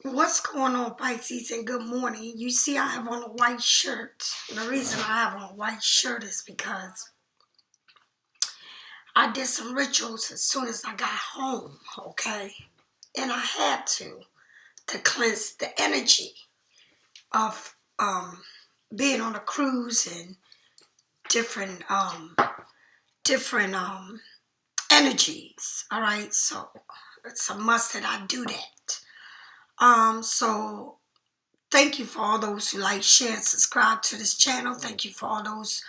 What's going on, Pisces, and good morning. You see I have on a white shirt. And the reason I have on a white shirt is because I did some rituals as soon as I got home, okay? And I had to cleanse the energy of being on a cruise and different energies, all right? So it's a must that I do that. So thank you for all those who like, share, and subscribe to this channel. Thank you for all those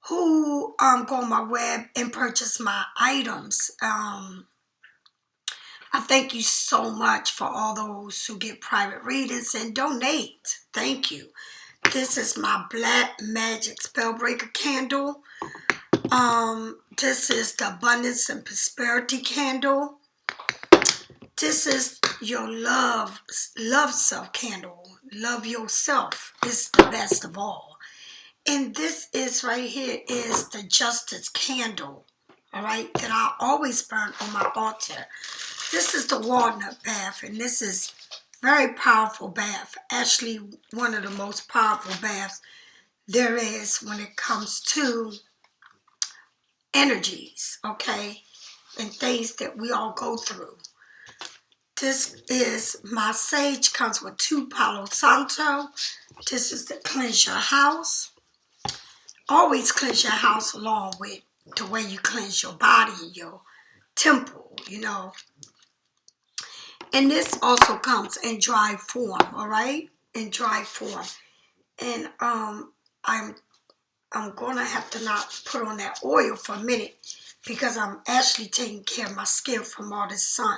who go on my web and purchase my items. I thank you so much for all those who get private readings and donate. Thank you. This is my Black Magic Spellbreaker candle. This is the Abundance and Prosperity candle. This is your love self candle. Love yourself is the best of all. And this is right here is the Justice candle, all right, that I always burn on my altar. This is the walnut bath, and this is very powerful bath. Actually, one of the most powerful baths there is when it comes to energies, okay, and things that we all go through. This is my sage, comes with 2 Palo Santo. This is to cleanse your house. Always cleanse your house along with the way you cleanse your body and your temple, you know. And this also comes in dry form, all right? In dry form. And I'm gonna have to not put on that oil for a minute because I'm actually taking care of my skin from all this sun.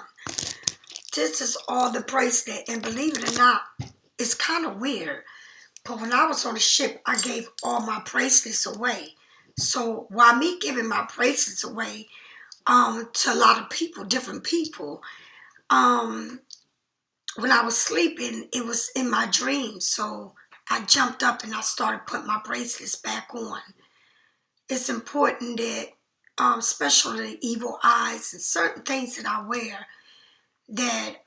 This is all the bracelet, and believe it or not, it's kind of weird. But when I was on the ship, I gave all my bracelets away. So while me giving my bracelets away to a lot of people, different people, when I was sleeping, it was in my dreams. So I jumped up and I started putting my bracelets back on. It's important that, especially evil eyes and certain things that I wear, that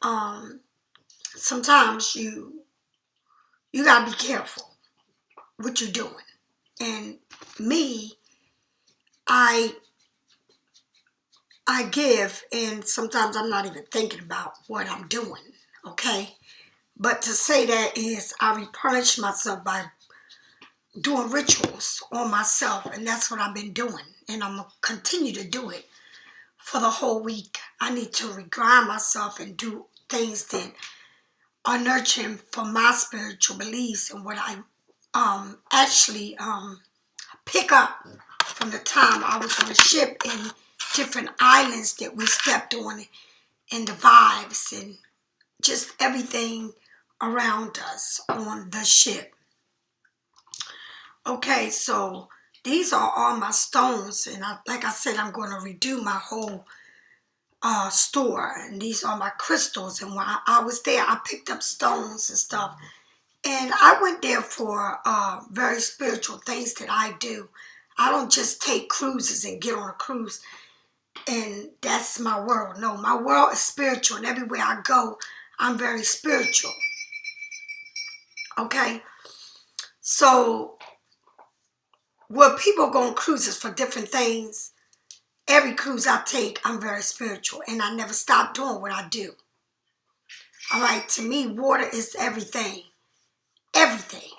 sometimes you gotta be careful what you're doing. And me, I give, and sometimes I'm not even thinking about what I'm doing, okay? But to say that is I replenish myself by doing rituals on myself, and that's what I've been doing, and I'm going to continue to do it for the whole week. I need to regrind myself and do things that are nurturing for my spiritual beliefs and what I actually pick up from the time I was on the ship and different islands that we stepped on, and the vibes and just everything around us on the ship. Okay, so these are all my stones, and like I said, I'm going to redo my whole store, and these are my crystals. And when I was there, I picked up stones and stuff, and I went there for very spiritual things that I do. I don't just take cruises and get on a cruise and that's my world. No, my world is spiritual, and everywhere I go, I'm very spiritual. Okay? So, where people go on cruises for different things, every cruise I take, I'm very spiritual, and I never stop doing what I do. All right? To me, water is everything. Everything.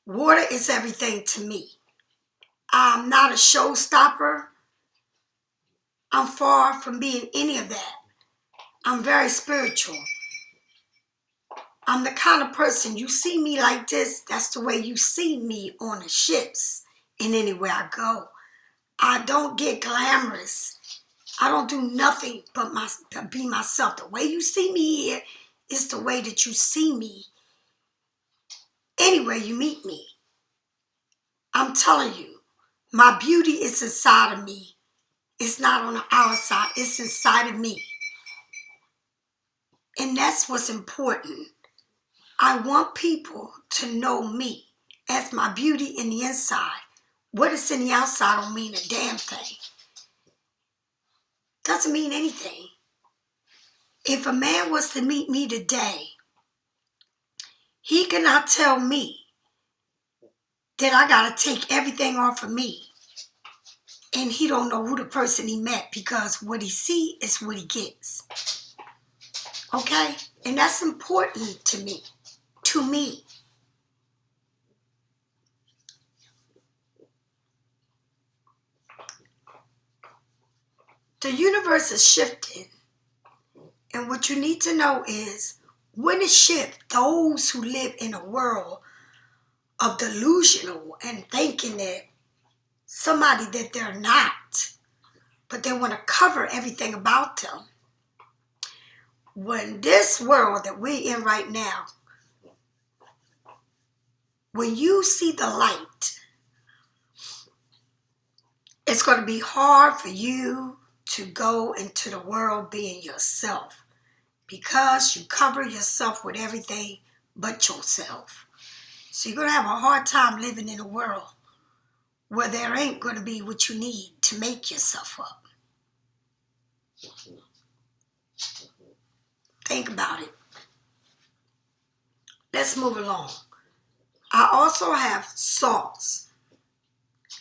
Water is everything to me. I'm not a showstopper. I'm far from being any of that. I'm very spiritual. I'm the kind of person, you see me like this, that's the way you see me on the ships and anywhere I go. I don't get glamorous. I don't do nothing but be myself. The way you see me here is the way that you see me anywhere you meet me. I'm telling you, my beauty is inside of me. It's not on the outside. It's inside of me. And that's what's important. I want people to know me as my beauty in the inside. What is in the outside don't mean a damn thing. Doesn't mean anything. If a man was to meet me today He cannot tell me that I got to take everything off of me. And he don't know who the person he met, because what he see is what he gets. Okay? And that's important to me. To me. The universe is shifting. And what you need to know is, when it shifts, those who live in a world of delusional and thinking that somebody that they're not, but they want to cover everything about them. When this world that we're in right now, when you see the light, it's going to be hard for you to go into the world being yourself, because you cover yourself with everything but yourself. So you're going to have a hard time living in a world where there ain't going to be what you need to make yourself up. Think about it. Let's move along. I also have salts,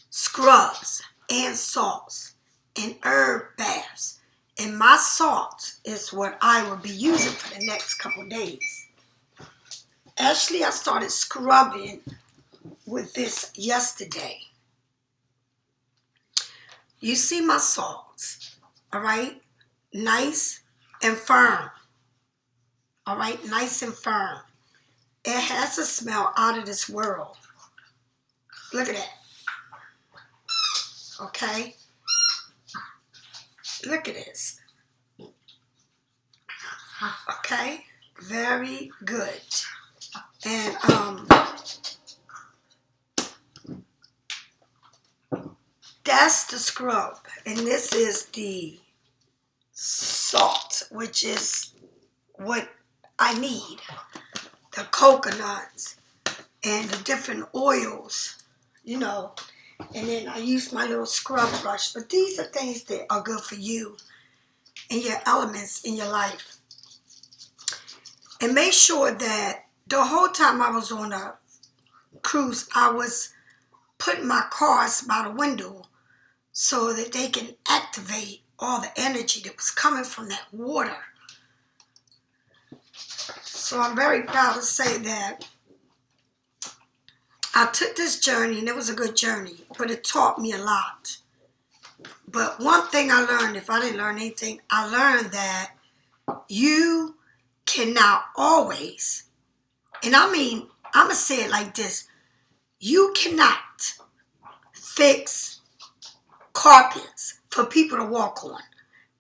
scrubs, and salts, and herb baths. And my salt is what I will be using for the next couple days. Actually, I started scrubbing with this yesterday. You see my salts, all right? Nice and firm. All right, nice and firm. It has a smell out of this world. Look at that. Okay? Look at this. Okay? Very good. And that's the scrub. And this is the salt, which is what I need. The coconuts and the different oils, you know. And then I use my little scrub brush. But these are things that are good for you and your elements in your life. And make sure that the whole time I was on a cruise, I was putting my cards by the window so that they can activate all the energy that was coming from that water. So I'm very proud to say that I took this journey, and it was a good journey, but it taught me a lot. But one thing I learned, if I didn't learn anything, I learned that you cannot always, and I mean, I'm going to say it like this, you cannot fix carpets for people to walk on,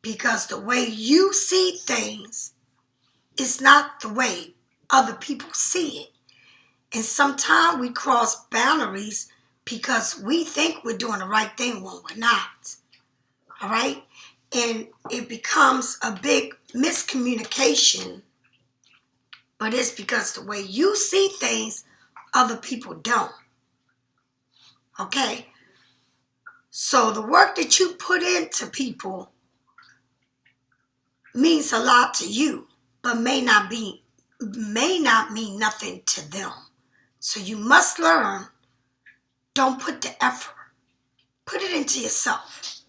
because the way you see things is not the way other people see it. And sometimes we cross boundaries because we think we're doing the right thing when we're not. All right? And it becomes a big miscommunication, but it's because the way you see things, other people don't. Okay? So the work that you put into people means a lot to you, but may not mean nothing to them. So you must learn, don't put the effort. Put it into yourself.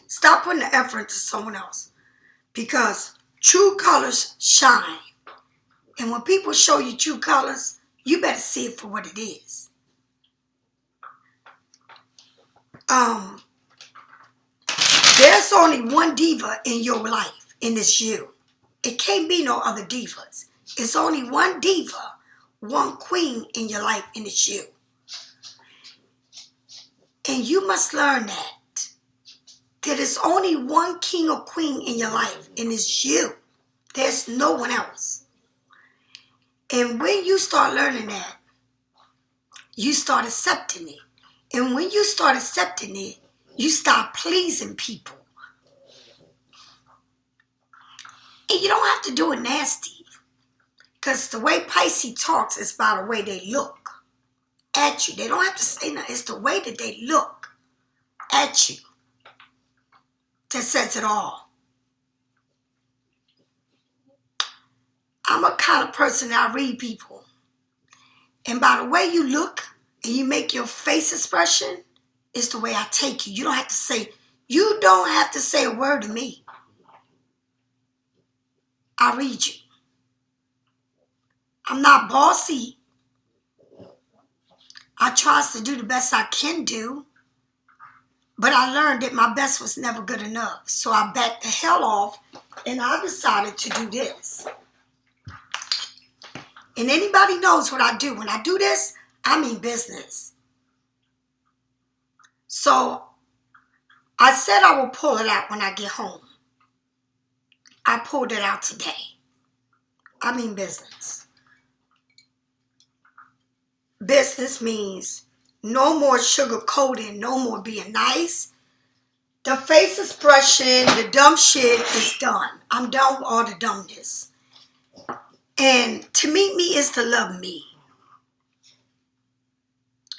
Stop putting the effort into someone else. Because true colors shine. And when people show you true colors, you better see it for what it is. There's only one diva in your life, and it's you. It can't be no other divas. It's only one diva, one queen in your life, and it's you. And you must learn that there's only one king or queen in your life, and it's you. There's no one else. And when you start learning that, you start accepting it. And when you start accepting it, you start pleasing people. And you don't have to do it nasty. Because the way Pisces talks is by the way they look at you. They don't have to say nothing. It's the way that they look at you that says it all. I'm I'm a kind of person that I read people. And by the way you look and you make your face expression, is the way I take you. You don't have to say a word to me. I read you. I'm not bossy. I try to do the best I can do. But I learned that my best was never good enough. So I backed the hell off and I decided to do this. And anybody knows what I do. When I do this, I mean business. So I said I will pull it out when I get home. I pulled it out today. I mean business. Business means no more sugarcoating, no more being nice. The face expression, the dumb shit is done. I'm done with all the dumbness. And to meet me is to love me.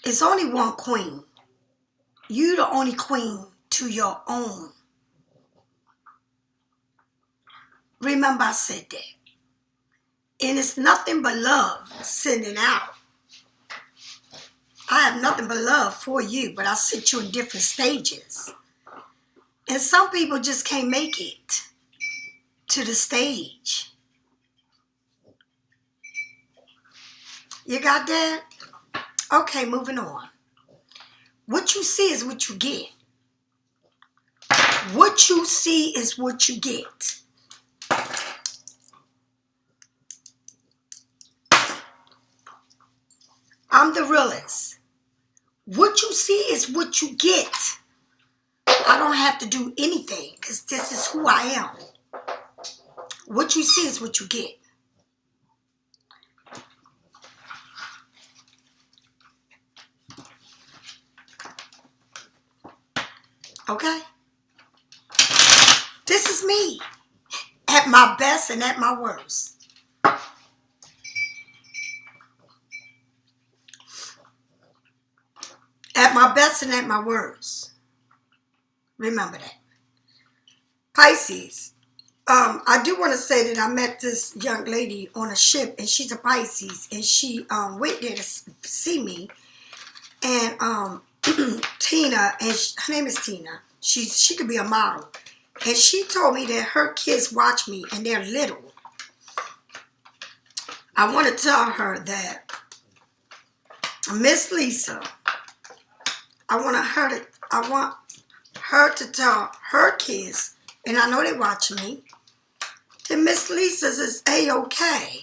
It's only one queen. You the only queen to your own. Remember I said that. And it's nothing but love sending out. I have nothing but love for you, but I sit you in different stages. And some people just can't make it to the stage. You got that? Okay, moving on. What you see is what you get. What you see is what you get. I'm the realist. What you see is what you get. I don't have to do anything because this is who I am. What you see is what you get. Okay? This is me. At my best and at my worst. At my best and at my worst. Remember that. Pisces. I do want to say that I met this young lady on a ship, and she's a Pisces, and she went there to see me. And Tina, and her name is Tina. She could be a model, and she told me that her kids watch me, and they're little. I want to tell her that Miss Lisa. I want her to tell her kids, and I know they watch me, that Miss Lisa's is A-okay.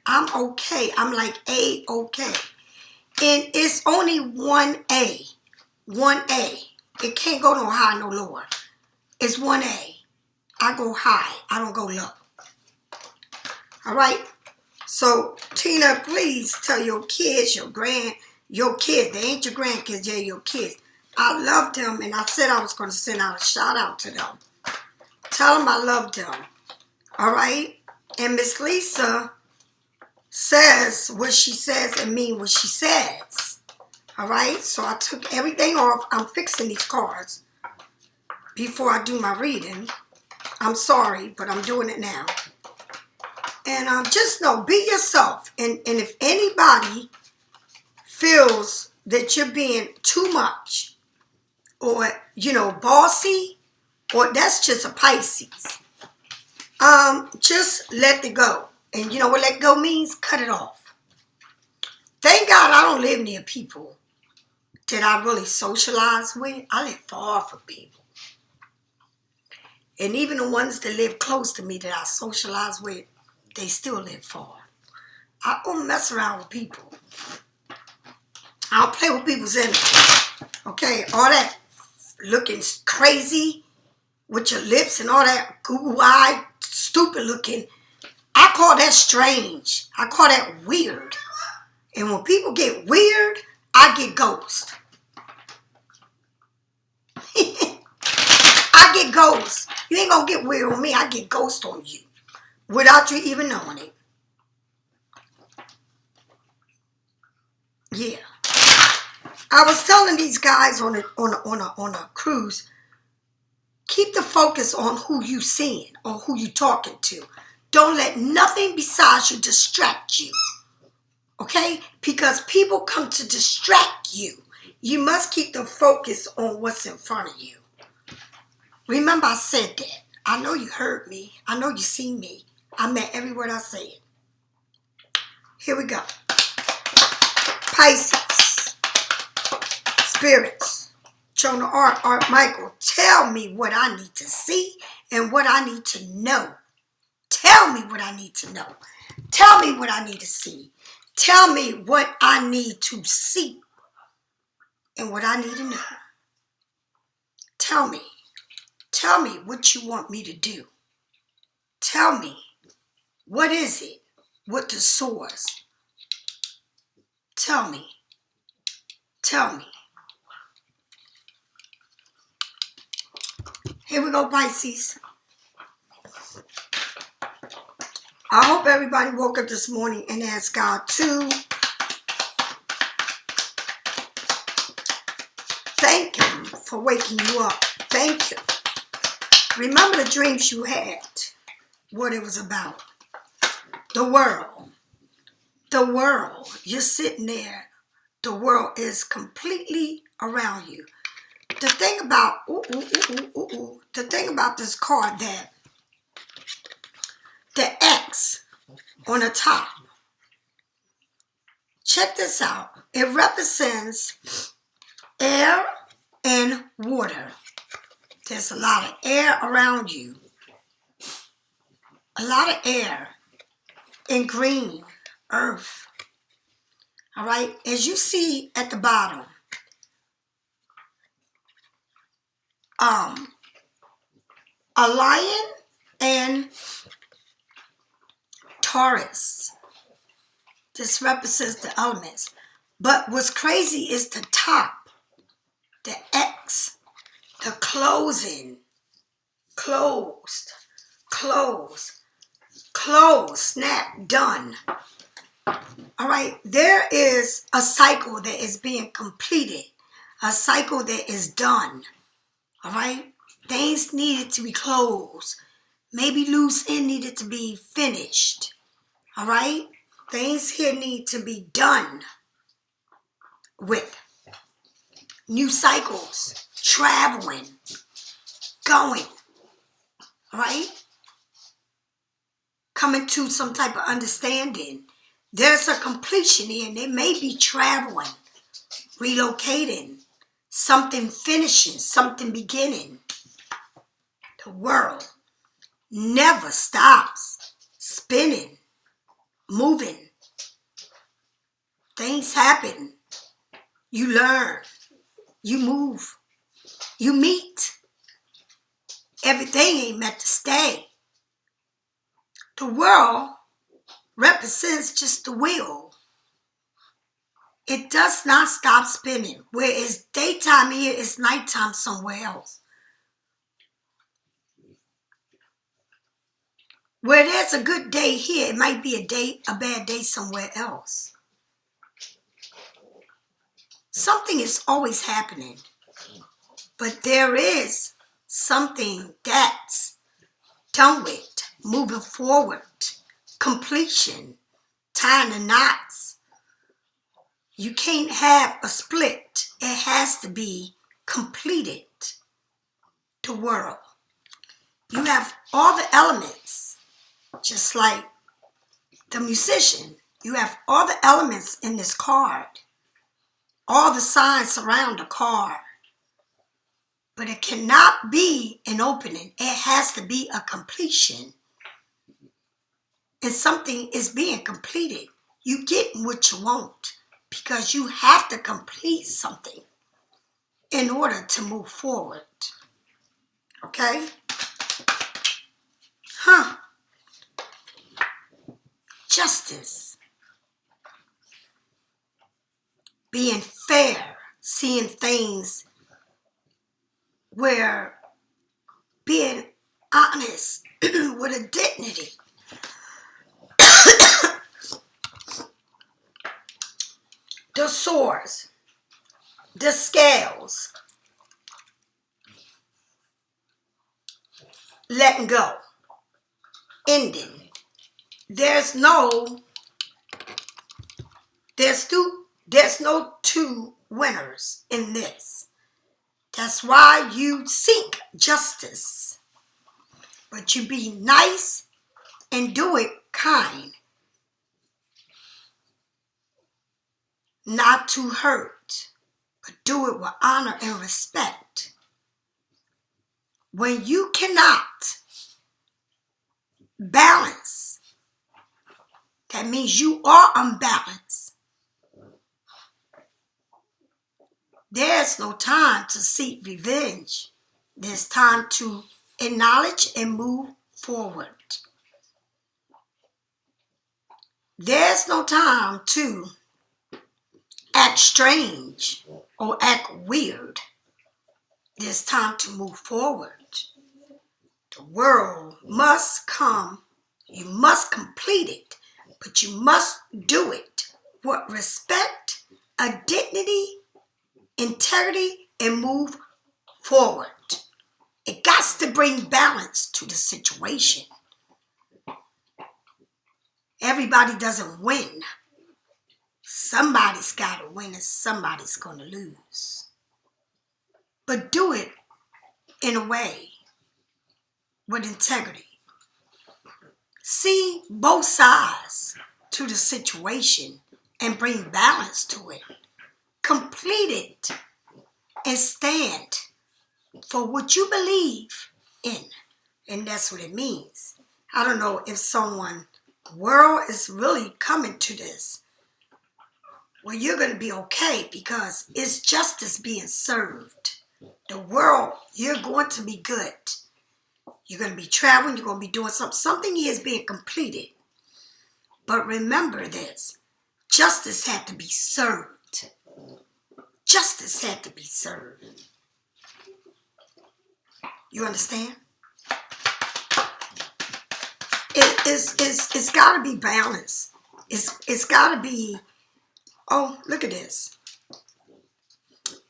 I'm okay. I'm like A-okay. And it's only one A. One A. It can't go no high, no lower. It's one A. I go high. I don't go low. All right? So, Tina, please tell your kids, your kids. They ain't your grandkids, they're your kids. I love them, and I said I was going to send out a shout out to them. Tell them I love them. All right? And Miss Lisa says what she says and mean what she says. All right? So I took everything off. I'm fixing these cards before I do my reading. I'm sorry, but I'm doing it now. And just know, be yourself. And if anybody feels that you're being too much or, bossy, or that's just a Pisces, just let it go. And you know what let go means? Cut it off. Thank God I don't live near people that I really socialize with. I live far from people. And even the ones that live close to me that I socialize with, they still live far. I don't mess around with people. I don't play with people's energy. Okay, all that looking crazy with your lips and all that goo-eyed, stupid looking, I call that strange. I call that weird. And when people get weird, I get ghost. I get ghost. You ain't gonna get weird on me. I get ghost on you without you even knowing it. Yeah. I was telling these guys on a cruise, keep the focus on who you seeing or who you talking to. Don't let nothing besides you distract you. Okay? Because people come to distract you. You must keep the focus on what's in front of you. Remember I said that. I know you heard me. I know you seen me. I meant every word I said. Here we go. Pisces. Spirits. Jonah Art Michael. Tell me what I need to see and what I need to know. Tell me what I need to know. Tell me what I need to see. Tell me what I need to see and what I need to know. Tell me. Tell me what you want me to do. Tell me. What is it? What the source? Tell me. Tell me. Here we go, Pisces. I hope everybody woke up this morning and asked God to thank Him for waking you up. Thank you. Remember the dreams you had, what it was about. The world. The world. You're sitting there. The world is completely around you. The thing about, the thing about this card, that the X on the top. Check this out. It represents air and water. There's a lot of air around you. A lot of air and green, earth. All right? As you see at the bottom, a lion and Taurus. This represents the elements. But what's crazy is the top, the X, the closing, closed, snap, done. All right, there is a cycle that is being completed, a cycle that is done. All right, things needed to be closed. Maybe loose end needed to be finished. All right, things here need to be done with. New cycles, traveling, going. All right, coming to some type of understanding. There's a completion here, and they may be traveling, relocating, something finishing, something beginning. The world never stops spinning, moving. Things happen. You learn. You move. You meet. Everything ain't meant to stay. The world represents just the wheel. It does not stop spinning. Where it's daytime here, it's nighttime somewhere else. Where there's a good day here, it might be a bad day somewhere else. Something is always happening. But there is something that's done with, moving forward, completion, tying the knots. You can't have a split. It has to be completed. The world. You have all the elements, just like the musician. You have all the elements in this card. All the signs surround the card. But it cannot be an opening. It has to be a completion. And something is being completed. You get what you want because you have to complete something in order to move forward. Okay? Justice. Being fair. Seeing things where being honest with a dignity. The swords. The scales. Letting go. Ending. there's no two winners in this. That's why you seek justice. But you be nice and do it kind. Not to hurt, but do it with honor and respect. When you cannot balance, that means you are unbalanced. There's no time to seek revenge. There's time to acknowledge and move forward. There's no time to act strange or act weird. There's time to move forward. The world must come. You must complete it, but you must do it with respect, a dignity, integrity, and move forward. It got to bring balance to the situation. Everybody doesn't win. Somebody's got to win and somebody's going to lose. But do it in a way with integrity. See both sides to the situation and bring balance to it. Complete it and stand for what you believe in. And that's what it means. I don't know if the world is really coming to this. Well, you're going to be okay because it's justice being served. The world, you're going to be good. You're going to be traveling. You're going to be doing something. Something is being completed. But remember this. Justice had to be served. Justice had to be served. You understand? It's got to be balanced. It's got to be, oh, look at this.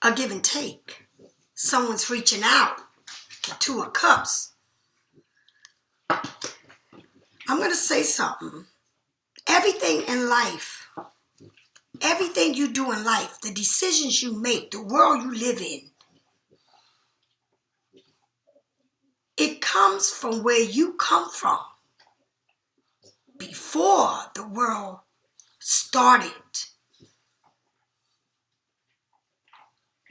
A give and take. Someone's reaching out. The Two of Cups. I'm going to say something. Everything in life, everything you do in life, the decisions you make, the world you live in, it comes from where you come from. Before the world started,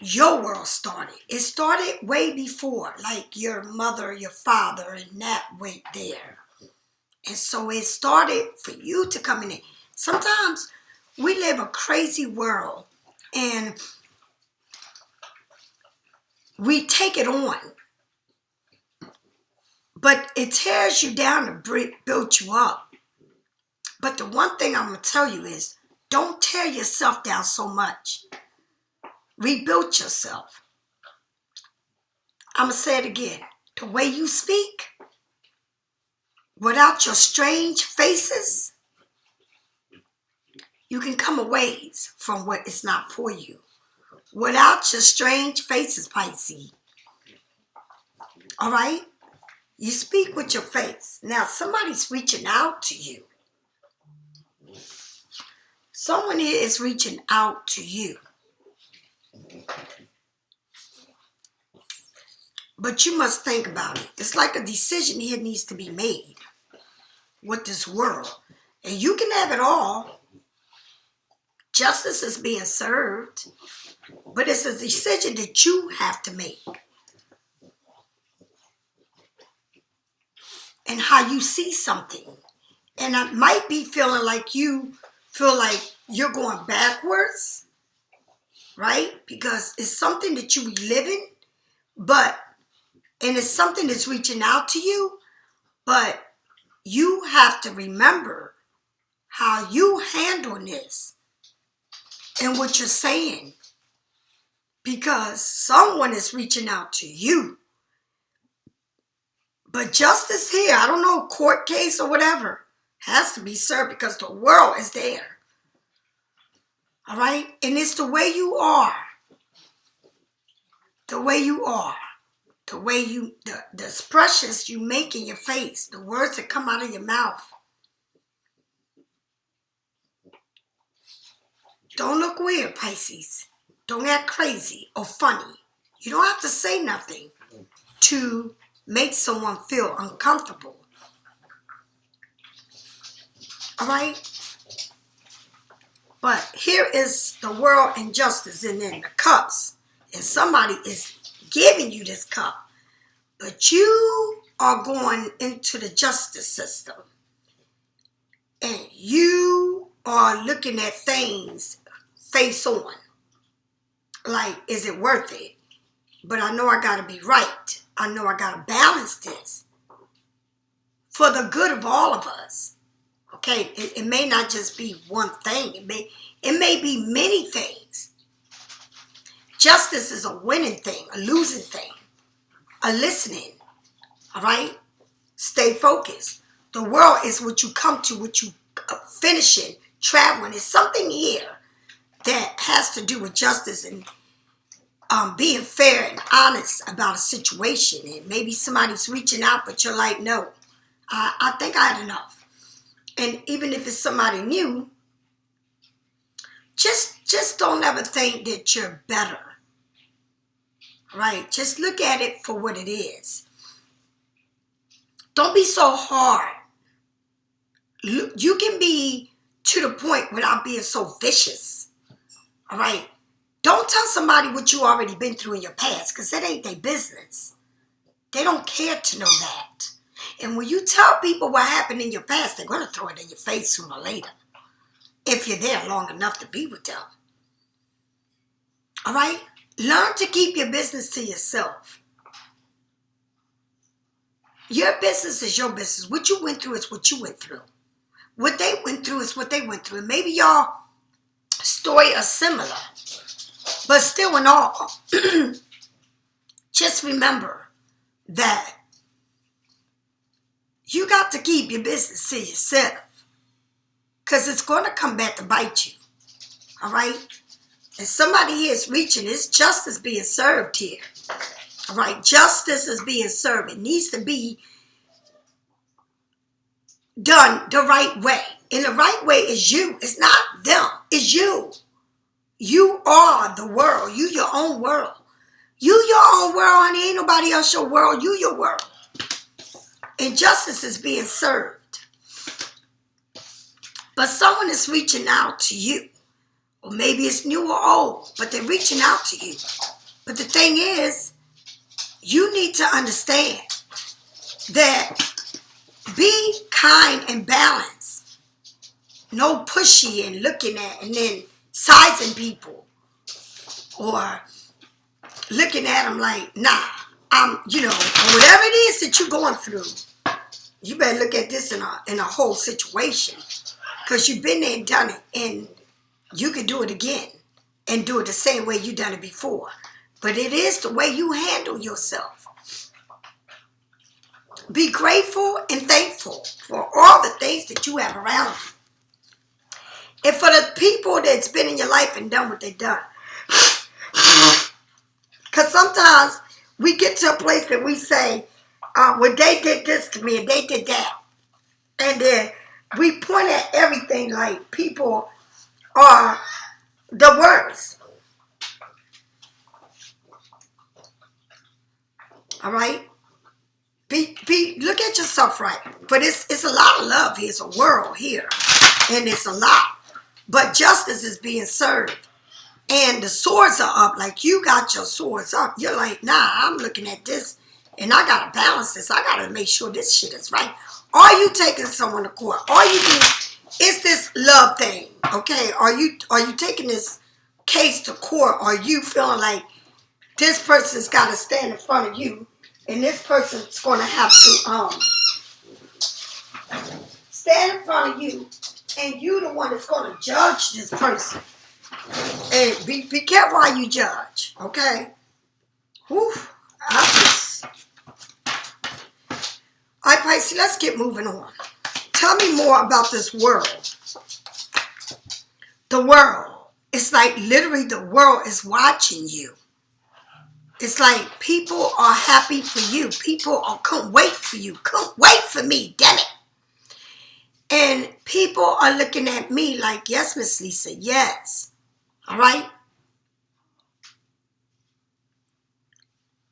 your world started. It started way before, like your mother, your father, and that went there. And so it started for you to come in. Sometimes we live a crazy world and we take it on. But it tears you down to build you up. But the one thing I'm going to tell you is, don't tear yourself down so much. Rebuild yourself. I'm going to say it again. The way you speak, without your strange faces, you can come a ways from what is not for you. Without your strange faces, Pisces. All right? You speak with your face. Now, somebody's reaching out to you. Someone here is reaching out to you. But you must think about it. It's like a decision here needs to be made with this world. And you can have it all. Justice is being served. But it's a decision that you have to make. And how you see something. And it might be feeling like you feel like you're going backwards. Right? Because it's something that you live in. And it's something that's reaching out to you. But you have to remember how you handle this. And what you're saying. Because someone is reaching out to you. But justice here, I don't know, court case or whatever, has to be served because the world is there. All right? And it's the way you are. The way you are. The way the expressions you make in your face. The words that come out of your mouth. Don't look weird, Pisces. Don't act crazy or funny. You don't have to say nothing to make someone feel uncomfortable. All right? But here is the world and justice, and then the cups. And somebody is giving you this cup. But you are going into the justice system. And you are looking at things face on. Like, is it worth it? But I know I got to be right. I know I got to balance this for the good of all of us. Okay, it may not just be one thing. It may be many things. Justice is a winning thing, a losing thing, a listening. All right? Stay focused. The world is what you come to, what you finishing, traveling. It's something here that has to do with justice and being fair and honest about a situation. And maybe somebody's reaching out, but you're like, no, I think I had enough. And even if it's somebody new, just don't ever think that you're better. Right? Just look at it for what it is. Don't be so hard. You can be to the point without being so vicious. All right? Don't tell somebody what you already been through in your past, because that ain't their business. They don't care to know that. And when you tell people what happened in your past, they're going to throw it in your face sooner or later. If you're there long enough to be with them. All right? Learn to keep your business to yourself. Your business is your business. What you went through is what you went through. What they went through is what they went through. And maybe y'all story are similar. But still in all, just remember that you got to keep your business to yourself. Because it's going to come back to bite you. All right? And somebody here is reaching. It's justice being served here. All right? Justice is being served. It needs to be done the right way. And the right way is you. It's not them. It's you. You are the world. You your own world. You your own world, honey. Ain't nobody else your world. You your world. And justice is being served. But someone is reaching out to you. Or maybe it's new or old, but they're reaching out to you. But the thing is, you need to understand that be kind and balanced. No pushy and looking at and then sizing people. Or looking at them like, nah, or whatever it is that you're going through, you better look at this in a whole situation. Because you've been there and done it, and you can do it again and do it the same way you done it before. But it is the way you handle yourself. Be grateful and thankful for all the things that you have around you. And for the people that's been in your life and done what they've done. Because sometimes we get to a place that we say, well, they did this to me and they did that. And then we point at everything like people are the worst. All right? Look at yourself right. But it's a lot of love here. It's a world here. And it's a lot. But justice is being served. And the swords are up. Like you got your swords up. You're like, nah, I'm looking at this. And I got to balance this. I got to make sure this shit is right. Are you taking someone to court? Are you doing, it's this love thing, okay? Are you taking this case to court? Are you feeling like this person's got to stand in front of you and this person's going to have to stand in front of you and you the one that's going to judge this person. And be careful how you judge, okay? Whew, all right, Pisces, let's get moving on. Tell me more about this world. The world. It's like literally the world is watching you. It's like people are happy for you. People couldn't wait for you. Couldn't wait for me, damn it. And people are looking at me like, yes, Miss Lisa, yes. All right?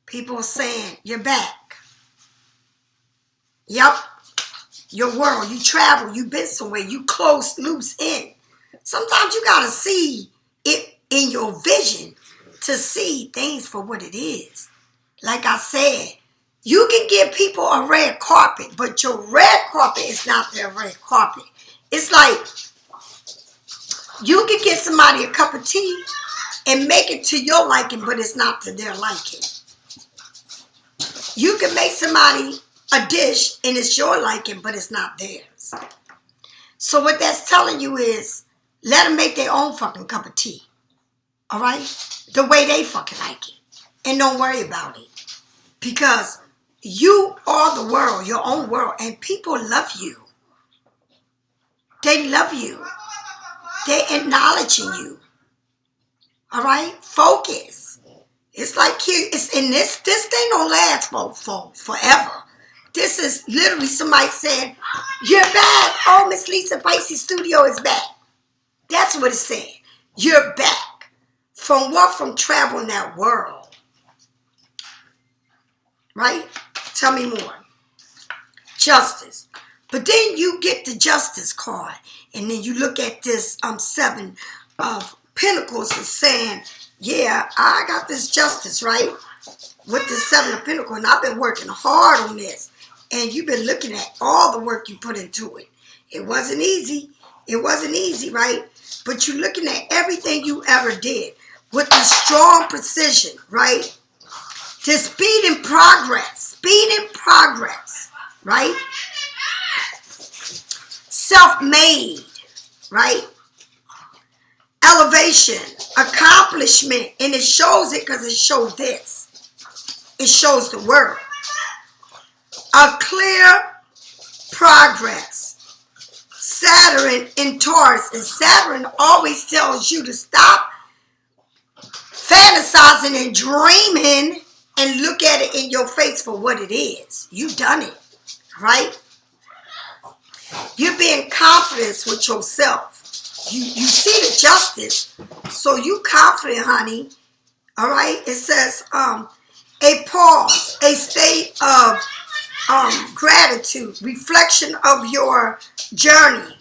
People are saying, you're back. Yep. Your world, you travel, you been somewhere, you close loose in. Sometimes you got to see it in your vision to see things for what it is. Like I said, you can give people a red carpet, but your red carpet is not their red carpet. It's like you can give somebody a cup of tea and make it to your liking, but it's not to their liking. You can make somebody a dish and it's your liking, but it's not theirs. So what that's telling you is, let them make their own fucking cup of tea. All right? The way they fucking like it. And don't worry about it. Because you are the world, your own world. And people love you. They love you. They're acknowledging you. All right? Focus. It's like here, it's in this thing don't last for forever. This is literally somebody saying, you're back. Oh, Miss Lisa, Pisces Studio is back. That's what it's saying. You're back. From what? From traveling that world. Right? Tell me more. Justice. But then you get the justice card. And then you look at this 7 of Pentacles and saying, yeah, I got this justice, right? With the 7 of Pentacles. And I've been working hard on this. And you've been looking at all the work you put into it. It wasn't easy. It wasn't easy, right? But you're looking at everything you ever did with the strong precision, right? To speed and progress. Speed and progress, right? Self-made, right? Elevation, accomplishment. And it shows it because it shows this. It shows the world. A clear progress. Saturn in Taurus. And Saturn always tells you to stop fantasizing and dreaming and look at it in your face for what it is. You've done it, right? You're being confident with yourself. You see the justice, so you confident, honey. All right? It says a pause, a state of gratitude, reflection of your journey,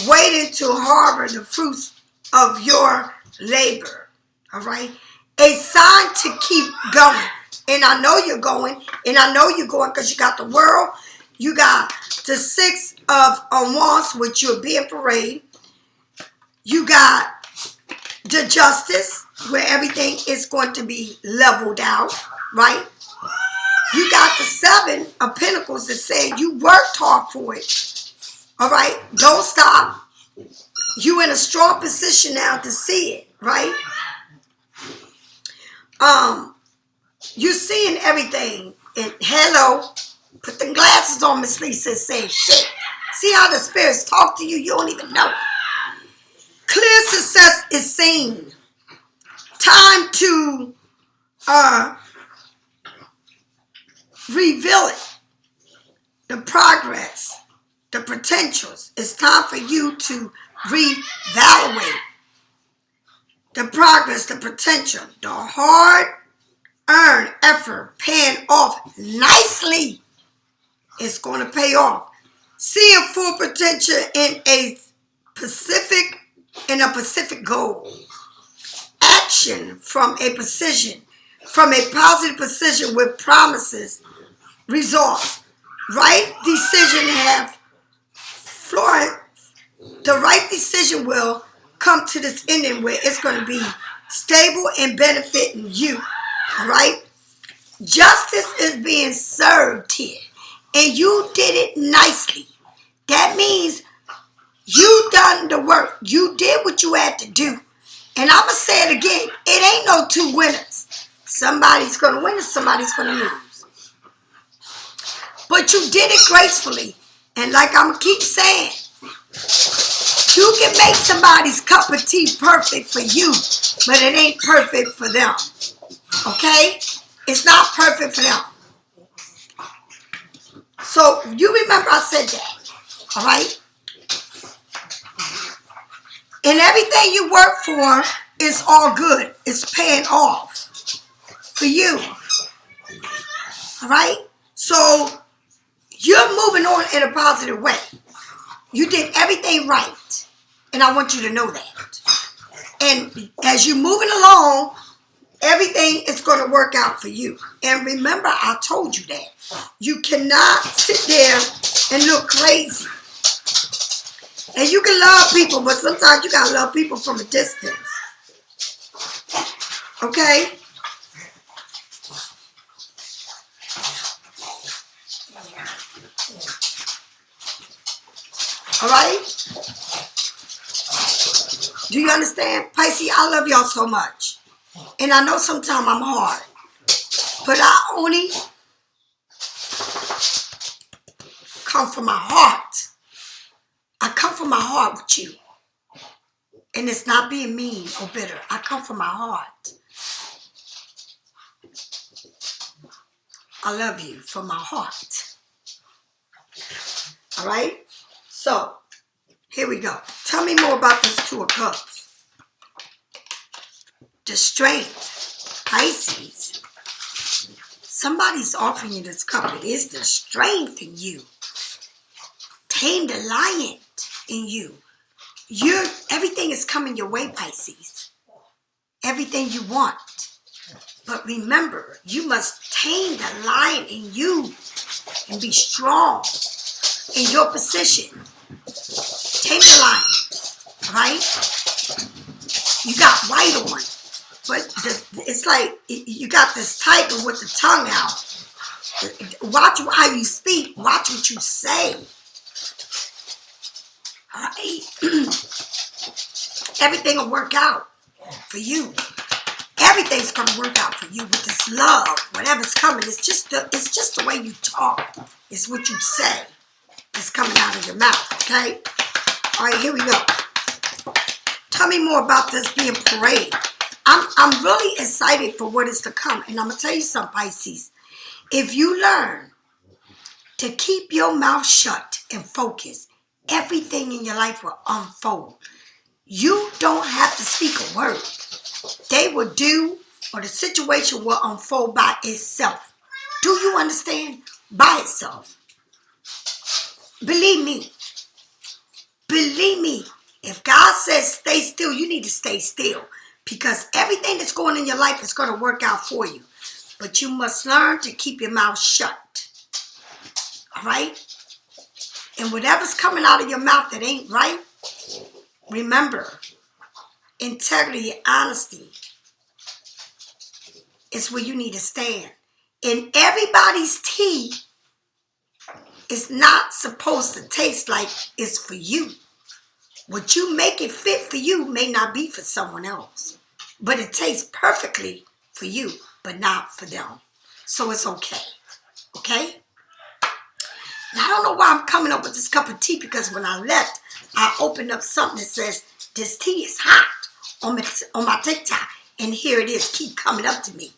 waiting to harbor the fruits of your labor. All right? A sign to keep going. And I know you're going, and I know you're going because you got the world, you got the 6 of Wands, which you're being parade. You got the justice, where everything is going to be leveled out, right? You got the 7 of Pentacles that say you worked hard for it. All right? Don't stop. You in a strong position now to see it, right? You're seeing everything. And hello, put the glasses on, Miss Lisa, and say shit. See how the spirits talk to you? You don't even know it. Clear success is seen. Time to reveal it. The progress, the potentials. It's time for you to reevaluate the progress, the potential, the hard-earned effort paying off nicely. It's going to pay off. Seeing full potential in a specific goal. Action from a position, from a positive position with promises, results. Right decision have flourishing. The right decision will come to this ending where it's going to be stable and benefiting you. All right? Justice is being served here. And you did it nicely. That means you done the work. You did what you had to do. And I'm going to say it again. It ain't no 2 winners. Somebody's going to win and somebody's going to lose. But you did it gracefully. And like I'm going to keep saying, you can make somebody's cup of tea perfect for you, but it ain't perfect for them. Okay? It's not perfect for them. So you remember I said that. All right? And everything you work for it's all good. It's paying off for you. All right? So you're moving on in a positive way. You did everything right. And I want you to know that. And as you're moving along, everything is going to work out for you. And remember, I told you that. You cannot sit there and look crazy. And you can love people, but sometimes you got to love people from a distance. Okay? All right? Do you understand? Pisces, I love y'all so much. And I know sometimes I'm hard. But I only come from my heart. I come from my heart with you. And it's not being mean or bitter. I come from my heart. I love you from my heart. All right? So, here we go. Tell me more about this Two of Cups. The strength. Pisces. Somebody's offering you this cup. It is the strength in you. Tame the lion in you. Everything is coming your way, Pisces. Everything you want. But remember, you must tame the lion in you and be strong in your position. Tame the lion, right? You got white on, but it's like you got this tiger with the tongue out. Watch how you speak. Watch what you say. All right? Everything will work out for you. Everything's gonna work out for you with this love. Whatever's coming, it's just the way you talk. It's what you say. It's coming out of your mouth. Okay. All right. Here we go. Tell me more about this being parade. I'm really excited for what is to come, and I'm gonna tell you something, Pisces. If you learn to keep your mouth shut and focus, everything in your life will unfold. You don't have to speak a word. They will do, or the situation will unfold by itself. Do you understand? By itself. Believe me. Believe me. If God says stay still, you need to stay still. Because everything that's going in your life is going to work out for you. But you must learn to keep your mouth shut. All right? And whatever's coming out of your mouth that ain't right, remember, integrity, honesty is where you need to stand. And everybody's tea is not supposed to taste like it's for you. What you make it fit for you may not be for someone else. But it tastes perfectly for you, but not for them. So it's okay. Okay? Now, I don't know why I'm coming up with this cup of tea, because when I left, I opened up something that says, this tea is hot on my TikTok. And here it is, keep coming up to me.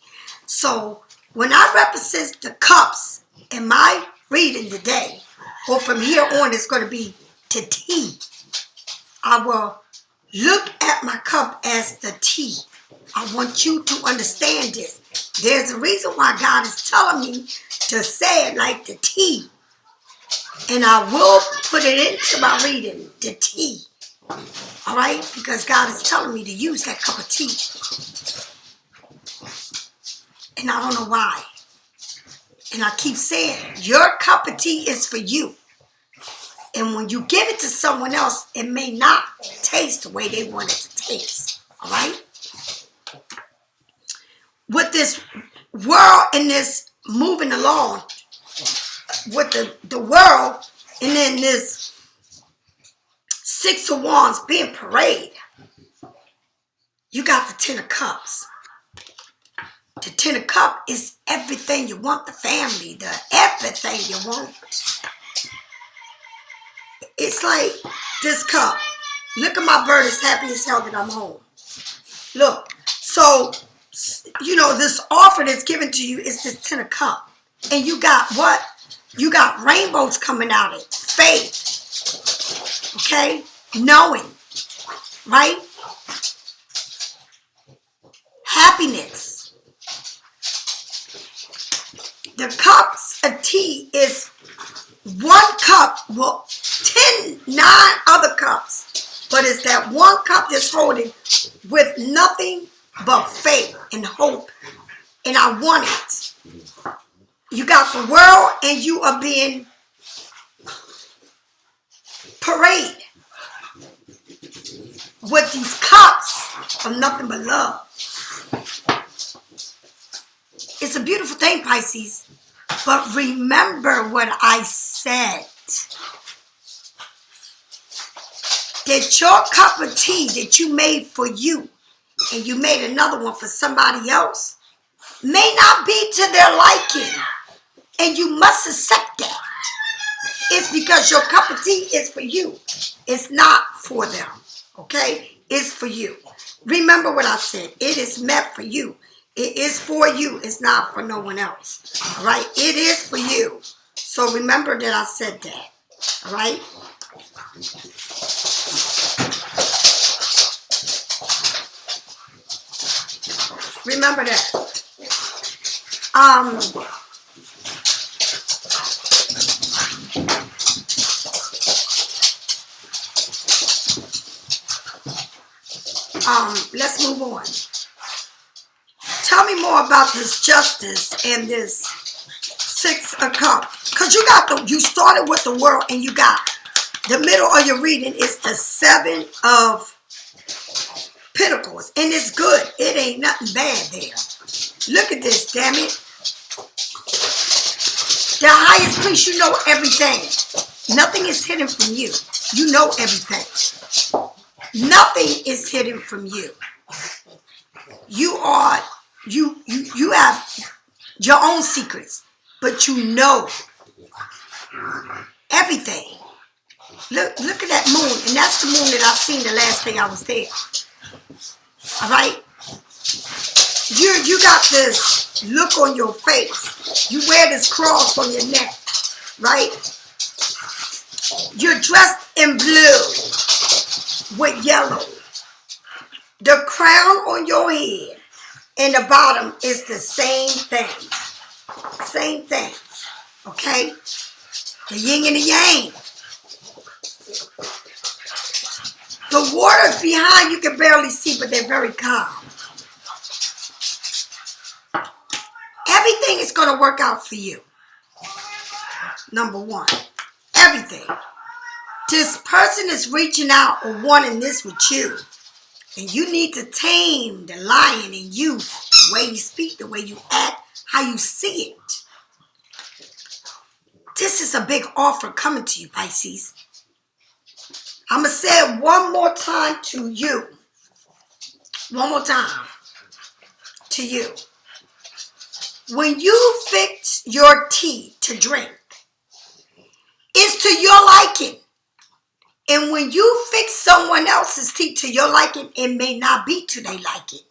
So when I represent the cups in my reading today, or from here on, it's going to be to tea. I will look at my cup as the tea. I want you to understand this. There's a reason why God is telling me to say it like the tea. And I will put it into my reading, the tea. All right? Because God is telling me to use that cup of tea. And I don't know why. And I keep saying, your cup of tea is for you. And when you give it to someone else, it may not taste the way they want it to taste. All right? With this world and this moving along, with the world, and then this Six of Wands being parade, you got the Ten of Cups. The Ten of Cups is everything you want, the family, the everything you want. It's like this cup. Look at my bird is happy as hell that I'm home. Look. So, you know, this offer that's given to you is this Ten of Cups. And you got what? You got rainbows coming out of it. Faith. Okay? Knowing. Right? happiness. The cups of tea is one cup, well, 9 other cups, but it's that one cup that's holding with nothing but faith and hope, and I want it. You got the world, and you are being paraded with these cups of nothing but love. It's a beautiful thing, Pisces. But remember what I said. That your cup of tea that you made for you, and you made another one for somebody else, may not be to their liking. And you must accept that. It's because your cup of tea is for you. It's not for them. Okay? It's for you. Remember what I said. It is meant for you. It is for you. It's not for no one else. All right? It is for you. So remember that I said that. All right? Remember that. Let's move on. Tell me more about this justice and this 6 of cups. Because you started with the world, and you got the middle of your reading is the 7 of Pentacles. And it's good. It ain't nothing bad there. Look at this, damn it. The highest priest, you know everything. Nothing is hidden from you. You know everything. Nothing is hidden from you. You have your own secrets, but you know everything. Look at that moon, and that's the moon that I seen the last day I was there. All right, you got this look on your face. You wear this cross on your neck, right? You're dressed in blue with yellow. The crown on your head and the bottom is the same thing. Same thing. Okay? The yin and the yang. The waters behind you can barely see, but they're very calm. Everything is going to work out for you. Number 1. Everything. This person is reaching out or wanting this with you. And you need to tame the lion in you. The way you speak, the way you act, how you see it. This is a big offer coming to you, Pisces. I'm going to say it one more time to you. One more time to you. When you fix your tea to drink, it's to your liking. And when you fix someone else's tea to your liking, it may not be to their liking.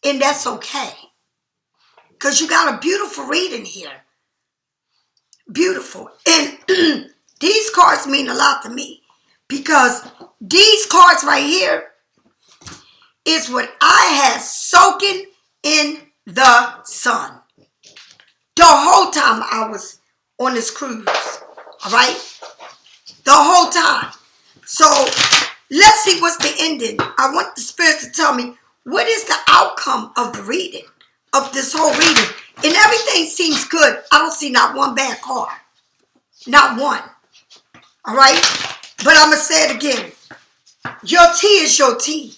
And that's okay. Because you got a beautiful reading here. Beautiful. And these cards mean a lot to me. Because these cards right here is what I had soaking in the sun. The whole time I was on this cruise. All right? The whole time. So, let's see what's the ending. I want the spirits to tell me what is the outcome of the reading, of this whole reading. And everything seems good. I don't see not one bad card. Not one. All right? But I'm going to say it again. Your tea is your tea.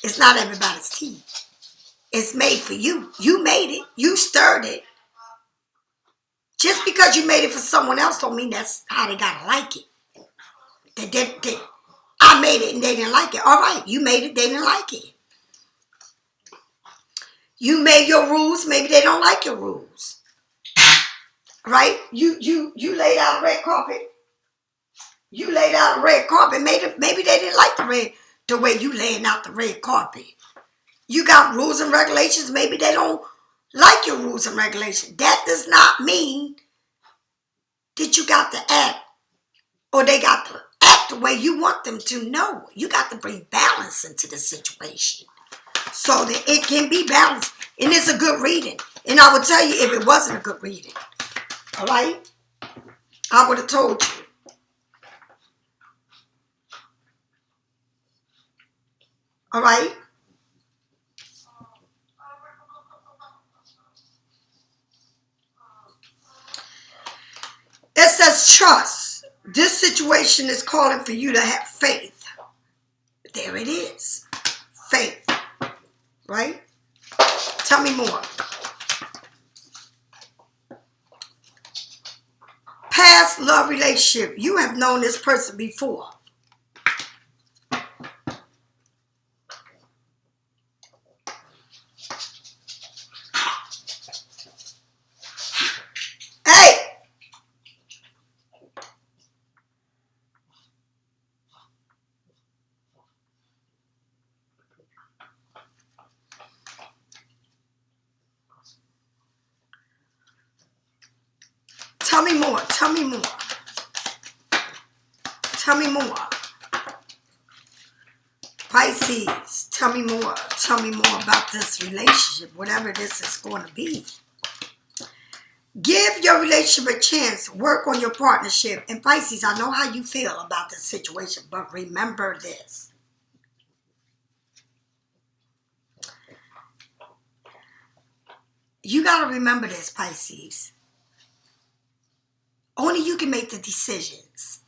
It's not everybody's tea. It's made for you. You made it. You stirred it. Just because you made it for someone else don't mean that's how they got to like it. I made it and they didn't like it. All right, you made it, they didn't like it. You made your rules, maybe they don't like your rules. Right? You laid out a red carpet. You laid out a red carpet. Maybe they didn't like the way you laying out the red carpet. You got rules and regulations. Maybe they don't like your rules and regulations. That does not mean that you got to act or they got to act the way you want them to. No, you got to bring balance into the situation. so that it can be balanced. And it's a good reading. And I would tell you if it wasn't a good reading. All right? I would have told you. All right? It says trust. This situation is calling for you to have faith. There it is. Faith. Right? Tell me more. Past love relationship. You have known this person before. Hey! Tell me more. Tell me more. Tell me more. Pisces, tell me more. Tell me more about this relationship, whatever this is going to be. Give your relationship a chance. Work on your partnership. And Pisces, I know how you feel about this situation, but remember this. You got to remember this, Pisces. Only you can make the decisions.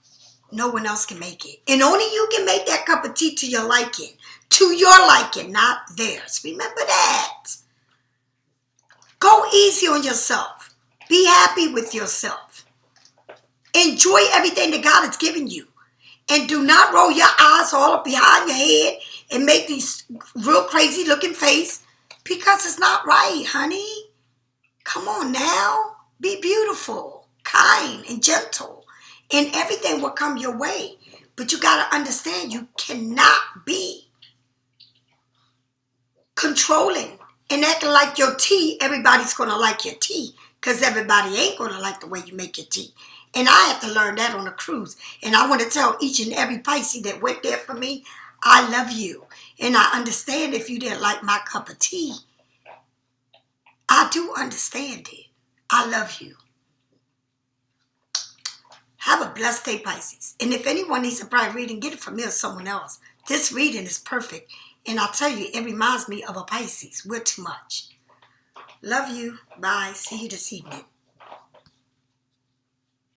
No one else can make it. And only you can make that cup of tea to your liking. To your liking, not theirs. Remember that. Go easy on yourself. Be happy with yourself. Enjoy everything that God has given you. And do not roll your eyes all up behind your head and make these real crazy looking face, because it's not right, honey. Come on now. Be beautiful, kind, and gentle. And everything will come your way. But you got to understand, you cannot be controlling and acting like your tea. Everybody's going to like your tea, because everybody ain't going to like the way you make your tea. And I have to learn that on a cruise. And I want to tell each and every Pisces that went there for me, I love you. And I understand if you didn't like my cup of tea. I do understand it. I love you. Have a blessed day, Pisces. And if anyone needs a private reading, get it from me or someone else. This reading is perfect. And I'll tell you, it reminds me of a Pisces. We're too much. Love you. Bye. See you this evening.